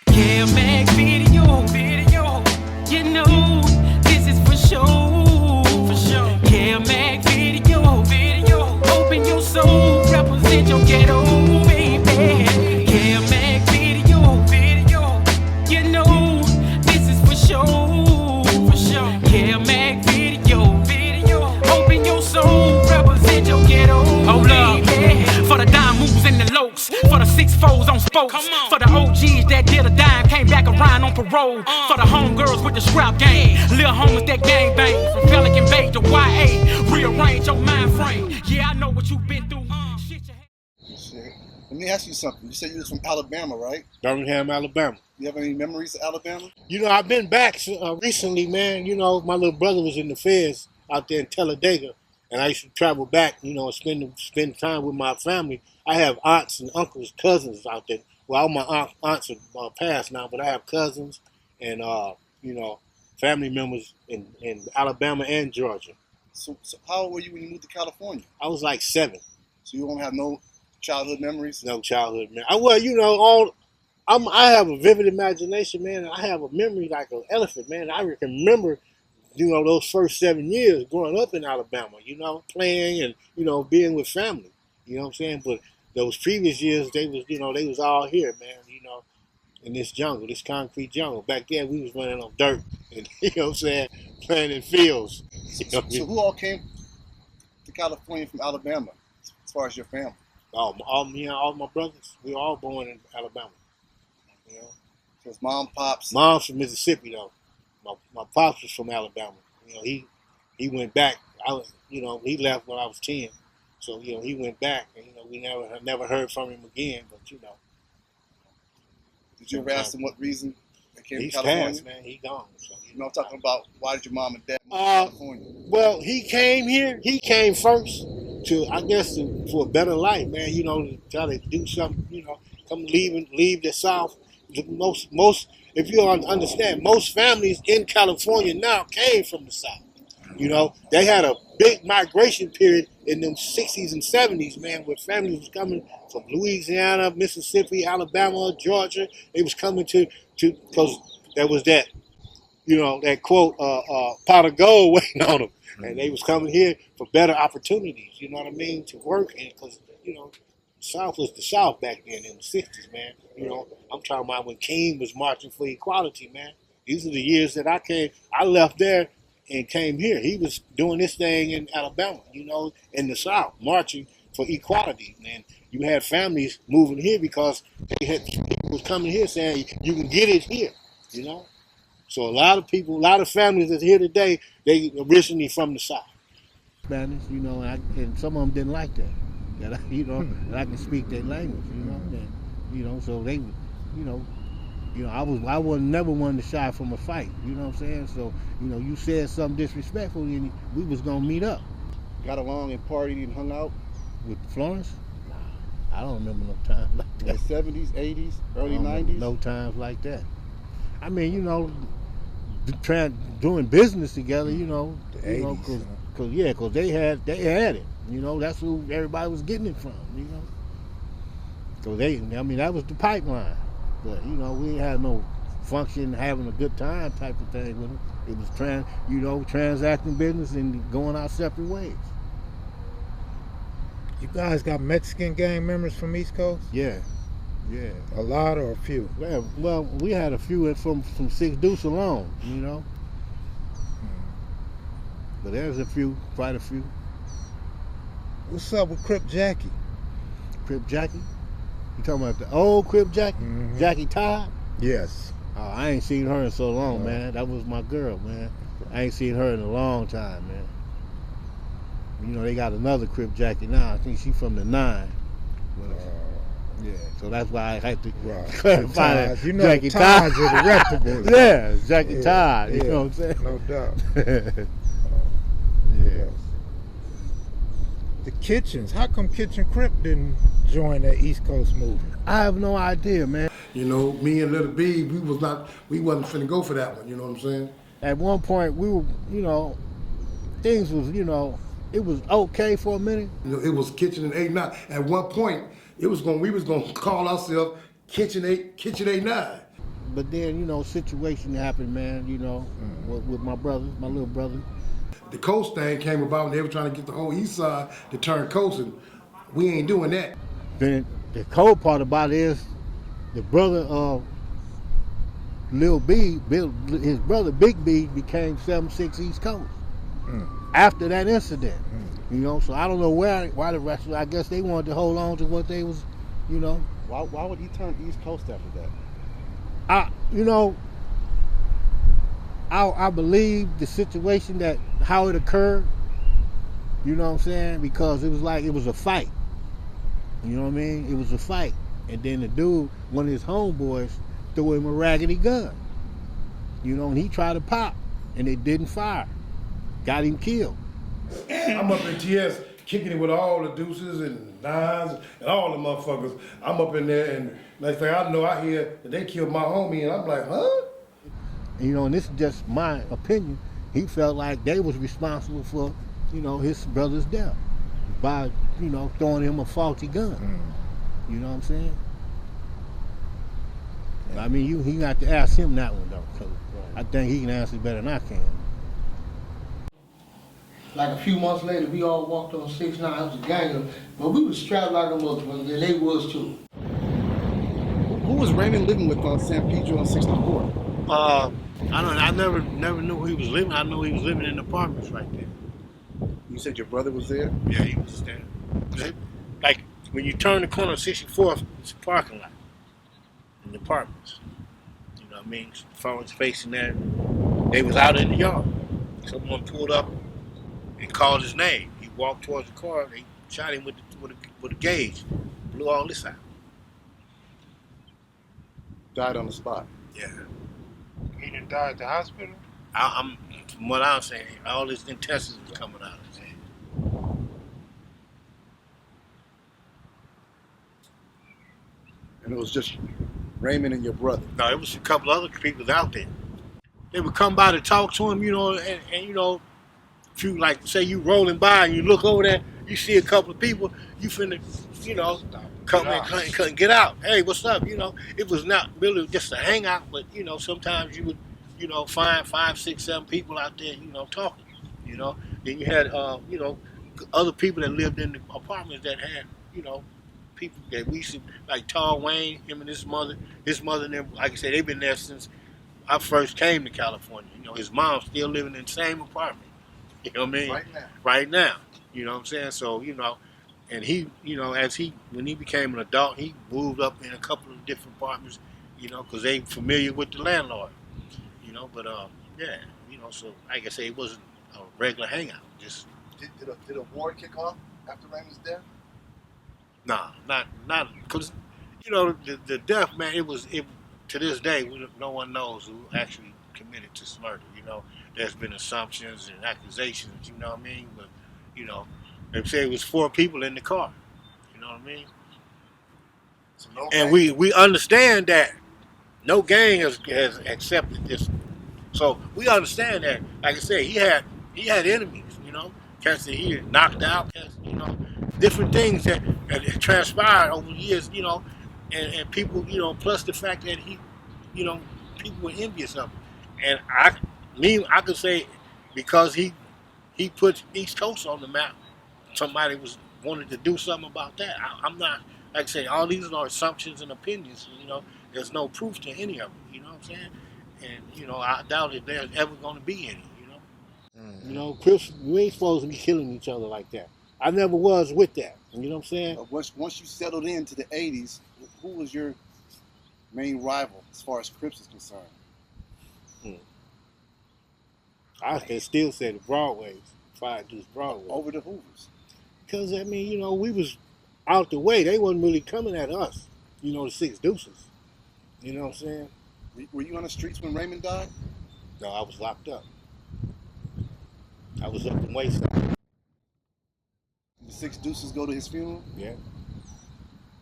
Kev Mac video, you know, this is for sure. Kev Mac video, open your soul, represent your ghetto, baby. Kev Mac video, you know, this is for sure. Kev Mac video, open your soul, represent your ghetto, baby. For the dime moves and the lokes, for the 6-4s on spokes, for the OGs that did a dime, came back around on parole, for the homegirls with the scrap game, little homies that gang bang, from Pelican Bay to YA, rearrange your mind frame. Yeah, I know what you've been through. Shit. Let me ask you something. You said you was from Alabama, right? Birmingham, Alabama. You have any memories of Alabama? You know, I've been back recently, man. You know, my little brother was in the feds out there in Talladega, and I used to travel back, you know, and spend time with my family. I have aunts and uncles, cousins out there. Well, all my aunts are passed now, but I have cousins and, you know, family members in Alabama and Georgia. So how old were you when you moved to California? I was like 7. So you don't have no childhood memories? No childhood memories. Well, you know, I have a vivid imagination, man. I have a memory like an elephant, man. I can remember, you know, those first 7 years growing up in Alabama, you know, playing and, you know, being with family. You know what I'm saying? But those previous years, they was all here, man, you know, in this jungle, this concrete jungle. Back then, we was running on dirt and, you know what I'm saying, playing in fields. So who all came to California from Alabama, as far as your family? All my brothers, we were all born in Alabama, you know. So it's mom, pops? Mom's from Mississippi, though. My pops was from Alabama. You know, he went back. You know, he left when I was 10. So, you know, he went back, and, you know, we never heard from him again, but, you know. Did you ever ask him what reason they came to He's California? passed, man. He gone. So, you know, I'm talking about why did your mom and dad move to California? Well, he came here. He came first to, I guess, for a better life, man. You know, to try to do something, you know, leave the South. Most, if you understand, most families in California now came from the South. You know, they had a big migration period in them 60s and 70s, man, where families was coming from Louisiana, Mississippi, Alabama, Georgia. They was coming to because there was that, you know, that quote, pot of gold waiting on them. And they was coming here for better opportunities, you know what I mean, to work. And because, you know, South was the South back then in the 60s, man. You know, I'm talking about when King was marching for equality, man. These are the years that I left there and came here. He was doing this thing in Alabama, you know, in the South, marching for equality. And you had families moving here because people was coming here saying, you can get it here, you know. So a lot of families that's here today, they originally from the South. Spanish, you know, and some of them didn't like that. That I can speak their language, you know. And, you know, so they, you know, I was never one to shy from a fight, you know what I'm saying? So, you know, you said something disrespectful and we was gonna meet up. Got along and partied and hung out? With Florence? Nah, I don't remember no time like that. In the 70s, 80s, early 90s? No times like that. I mean, you know, doing business together, you know, because they had it. You know, that's who everybody was getting it from, you know. So that was the pipeline. But, you know, we ain't had no function, having a good time type of thing with them. It was transacting business and going our separate ways. You guys got Mexican gang members from East Coast? Yeah. A lot or a few? Well, we had a few from Six Deuce alone, you know. But there's quite a few. What's up with Crip Jackie? Crip Jackie? You talking about the old Crip Jackie? Mm-hmm. Jackie Todd? Yes. Oh, I ain't seen her in so long, man. That was my girl, man. I ain't seen her in a long time, man. You know, they got another Crip Jackie now. I think she's from the 9. Yeah, so that's why I had to clarify that. You know, Jackie Todd are the reputable. Yeah, Jackie Todd. You know what I'm saying? No doubt. Yeah. The Kitchens. How come Kitchen Crip didn't join that East Coast movement? I have no idea, man. You know, me and Little B, we wasn't finna go for that one, you know what I'm saying? at one point we were, things was, it was okay for a minute. It was Kitchen and 8-9. At one point, we was gonna call ourselves Kitchen 8-9. But then, situation happened, man, with my brother, my little brother. The coast thing came about and they were trying to get the whole east side to turn coast, and we ain't doing that. Then the cold part about it is the brother of Lil B, his brother Big B became 7-6 East Coast after that incident. So I don't know why the rest of, I guess they wanted to hold on to what they was, Why would he turn East Coast after that? I believe the situation that how it occurred, you know what I'm saying? Because it was like it was a fight. You know what I mean? It was a fight. And then the dude, one of his homeboys, threw him a raggedy gun. And he tried to pop and it didn't fire. Got him killed. I'm up in TS kicking it with all the deuces and nines and all the motherfuckers. I'm up in there, and next thing I know, I hear that they killed my homie, and I'm like, huh? And this is just my opinion. He felt like they was responsible for, his brother's death by, throwing him a faulty gun. You know what I'm saying? I mean, he got to ask him that one though, because I think he can answer better than I can. Like a few months later, we all walked on 6-9. It was a gang of, but we was strapped like a motherfucker, and they was too. Who was Raymond living with on San Pedro on 64? I never knew who he was living. I knew he was living in apartments right there. You said your brother was there? Yeah, he was there. Like when you turn the corner of 64th, it's a parking lot in the apartments. You know what I mean? Phones facing there. They was out in the yard. Someone pulled up and called his name. He walked towards the car. They shot him with a gauge. Blew all this out. Died on the spot. Yeah. He didn't die at the hospital? I'm from what I'm saying, all his intestines was coming out of his head. And it was just Raymond and your brother. No, it was a couple other people out there. They would come by to talk to him, and if you like say you rolling by and you look over there, you see a couple of people, you finna, come and get out. Hey, what's up? It was not really just a hangout, but sometimes you would, find 5, 6, 7 people out there, talking. Then you had other people that lived in the apartments that had, people that we used to, like Tall Wayne, him and his mother and them, like I said, they've been there since I first came to California. His mom's still living in the same apartment. You know what I mean? Right now. You know what I'm saying? So, and he, when he became an adult, he moved up in a couple of different apartments, because they familiar with the landlord. But, yeah, so like I say, it wasn't a regular hangout. Just Did a war kick off after Raymond's death? Nah, not, because, the death, man, it to this day, no one knows who actually committed this murder. There's been assumptions and accusations, you know what I mean? But, they say it was 4 people in the car, you know what I mean? So no And gang- we understand that no gang has accepted this. So we understand that, like I said, he had enemies, cats that he had knocked out, cats, different things that transpired over the years, and people, plus the fact that he, people were envious of him. And I could say because he put East Coast on the map, somebody wanted to do something about that. I'm not, like I say, all these are assumptions and opinions, there's no proof to any of them, you know what I'm saying? And, I doubt if there's ever going to be any, Chris, we ain't supposed to be killing each other like that. I never was with that, you know what I'm saying? Once you settled into the 80s, who was your main rival as far as Crips is concerned? I can still say the Broadways, Fire Deuce Broadway. Over the Hoovers. Because, we was out the way. They wasn't really coming at us, the 6 Deuces. You know what I'm saying? Were you on the streets when Raymond died? No, I was locked up. I was up in Wayside. The 6 Deuces go to his funeral? Yeah.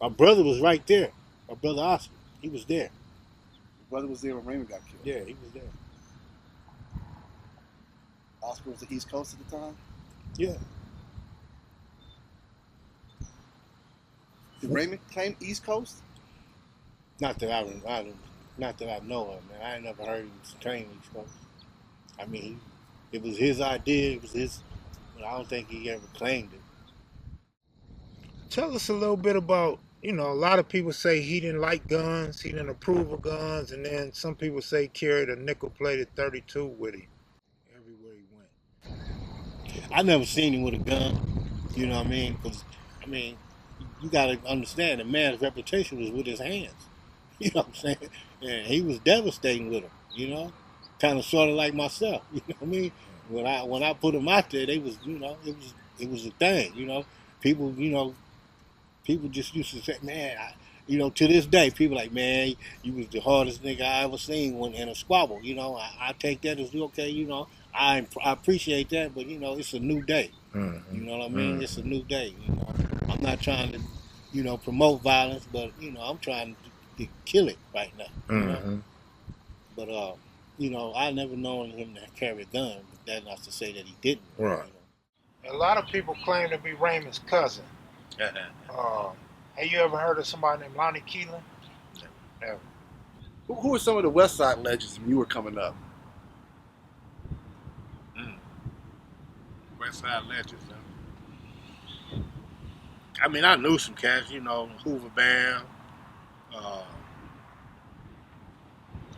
My brother was right there. My brother Oscar. He was there. Your brother was there when Raymond got killed? Yeah, he was there. Oscar was the East Coast at the time. Yeah. Did Raymond claim East Coast? Not that not that I know of, man. I ain't never heard him claim East Coast. I mean, it was his idea. It was his. But I don't think he ever claimed it. Tell us a little bit about, a lot of people say he didn't like guns, he didn't approve of guns, and then some people say he carried a nickel-plated 32 with him everywhere he went. I never seen him with a gun. You know what I mean? Because, I mean, you got to understand, the man's reputation was with his hands. You know what I'm saying? And he was devastating with them, kind of sort of like myself. You know what I mean? When I put them out there, they was, it was a thing, People just used to say, man, to this day, people like, man, you was the hardest nigga I ever seen when in a squabble. I take that as okay, I appreciate that, but it's a new day. Mm-hmm. You know what I mean? It's a new day. I'm not trying to, promote violence, but I'm trying to kill it right now. Mm-hmm. But I never known him to carry a gun, but that's not to say that he didn't. Right. A lot of people claim to be Raymond's cousin. Have you ever heard of somebody named Lonnie Keelan? Never. Who were some of the West Side legends when you were coming up? West Side legends, huh? I mean, I knew some cats, Hoover Band.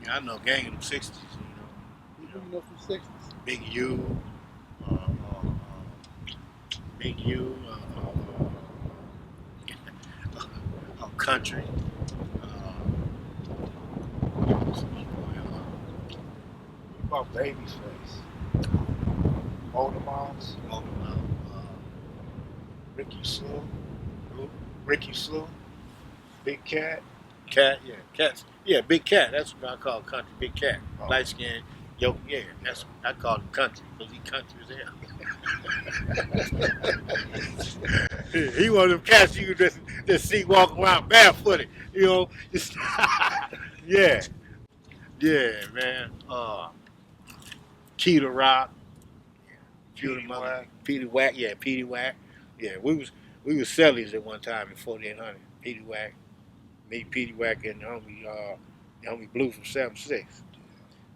I know Gang in the 60s, Who you know from 60s? Big U. Big U. Country. What about Babyface? Older Moms? Ricky Slew? Ricky Slew? Big Cat? Cat, yeah. Cats. Yeah, Big Cat. That's what I call country. Big Cat. Oh. Light skin. Yo, yeah. That's I call him country because he country as hell. He one of them cats you could just see walking around barefooted. Just yeah. Yeah, man. Key to Rock. Petey Wack, yeah, Petey Wack. Yeah, we was cellies at one time in 4800. Petey Wack. Me, Petey Wack, and the homie Blue from 76.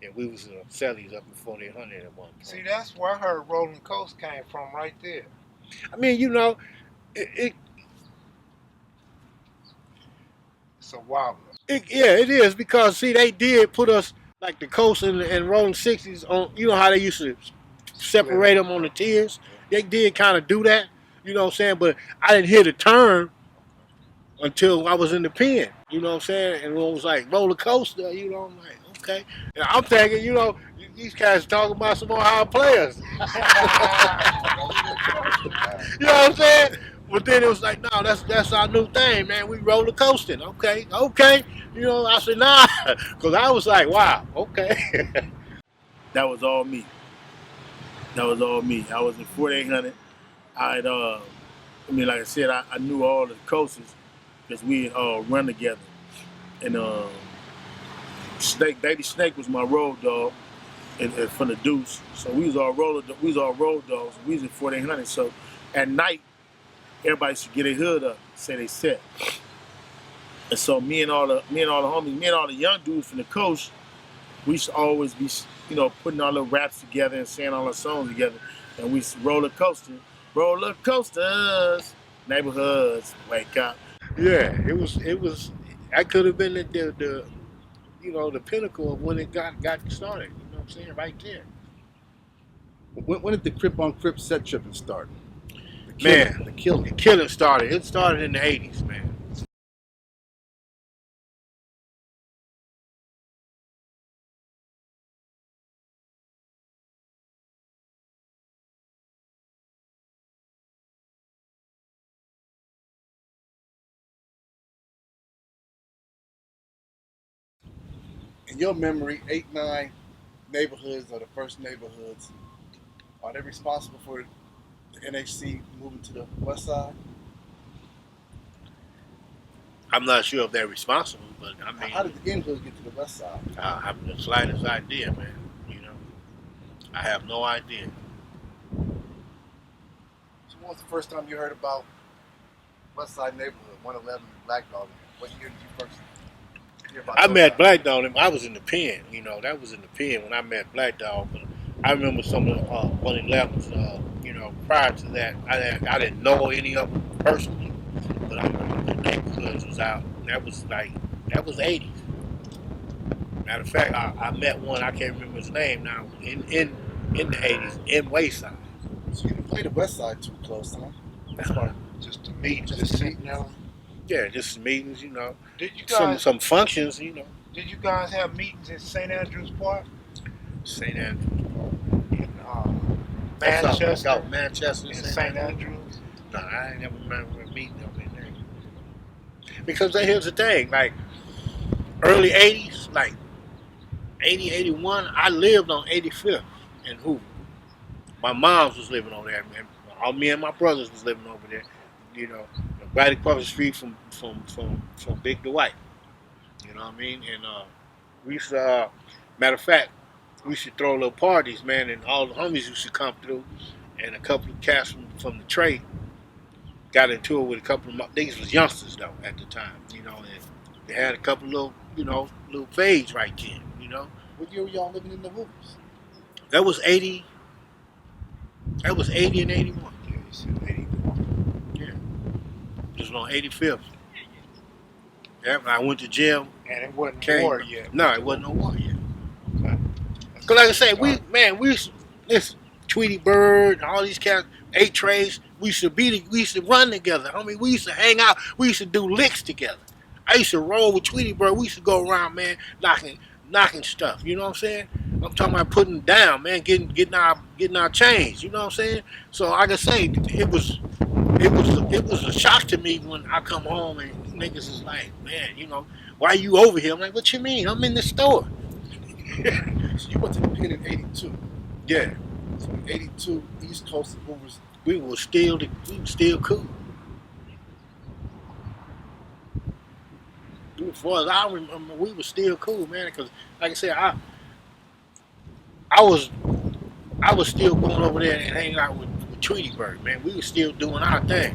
And we was cellies up in 4800 at one point. See, that's where I heard Rolling Coast came from, right there. I mean, it's a wobbler. It is because see, they did put us like the Coast and Rolling 60s on. You know how they used to separate them on the tiers. They did kind of do that. You know what I'm saying? But I didn't hear the term until I was in the pen. You know what I'm saying? And it was like roller coaster. I'm like, okay. And I'm thinking, these guys talking about some Ohio players. You know what I'm saying? But then it was like, no, that's our new thing, man. We roller coasting. Okay. I said, nah. Because I was like, wow, okay. That was all me. I was in 4800. Like I said, I knew all the coaches because we had all run together. And Baby Snake was my road dog and from the Deuce. So we was all road dogs. We was in 4800. So at night, everybody should get their hood up, say they set. And so me and all the homies, me and all the young dudes from the coast, we used to always be, putting our little raps together and saying all our songs together. And we used to roller coasters, neighborhoods, wake up. Yeah, it was. I could have been the pinnacle of when it got started. You know what I'm saying? Right there. When did the Crip on Crip set tripping start? The killing started. It started in the 80s, man. In your memory, 8, 9 neighborhoods or the first neighborhoods, are they responsible for the NHC moving to the west side? I'm not sure if they're responsible, but I mean, how did the N-hood get to the west side? I have the slightest idea, man. I have no idea. when was the first time you heard about West Side Neighborhood, 111 Black Dog? What year did you first hear about I those met guys? Black Dog. I was in the pen. That was in the pen when I met Black Dog. But I remember some of the 111s. Prior to that, I didn't know any of them personally, but I remember the neighborhoods was out. That was 80s. Matter of fact, I met one. I can't remember his name now. In the 80s in Wayside. So you didn't play the West Side too close, huh? That's part. Just to meet, Just just to sitting meet. there. Yeah, just meetings. Did you Some guys some functions. did you guys have meetings at St. Andrews Park St. Andrews. in That's Manchester out Manchester. and St. Andrews? No, I ain't never remember meeting them in there. Because here's the thing, like early 80s, like 80, 81, I lived on 85th in Hoover. My mom's was living over there, man. All me and my brothers was living over there, you know, right across the street from Big Dwight. You know what I mean? And we used to, matter of fact, we used to throw little parties, man, and all the homies used to come through, and a couple of cats from the trade got into it with a couple of these was youngsters though at the time, and they had a couple of little fades right then. What year were y'all living in the Hoovers? That was 80. That was 80 and 81. Yeah, you said 81. Yeah, just on 85th. Yeah, when I went to jail, And it wasn't came. war yet. No, it wasn't no war yet. Okay. Cause like I say, we used to listen, Tweety Bird, all these cats, 8 Trays. We used to run together. I mean, we used to hang out. We used to do licks together. I used to roll with Tweety Bird. We used to go around, man, knocking stuff. You know what I'm saying? I'm talking about putting down, man, getting our change. You know what I'm saying? So like I say, it was a shock to me when I come home and niggas is like, man, why you over here? I'm like, what you mean? I'm in the store. So you went to the pen in 82. Yeah, So in 82, East Coast and Hoovers. we were still cool. As far as I remember, we were still cool, man. Because like I said, I was still going over there and hanging out with Tweety Bird, man. We were still doing our thing.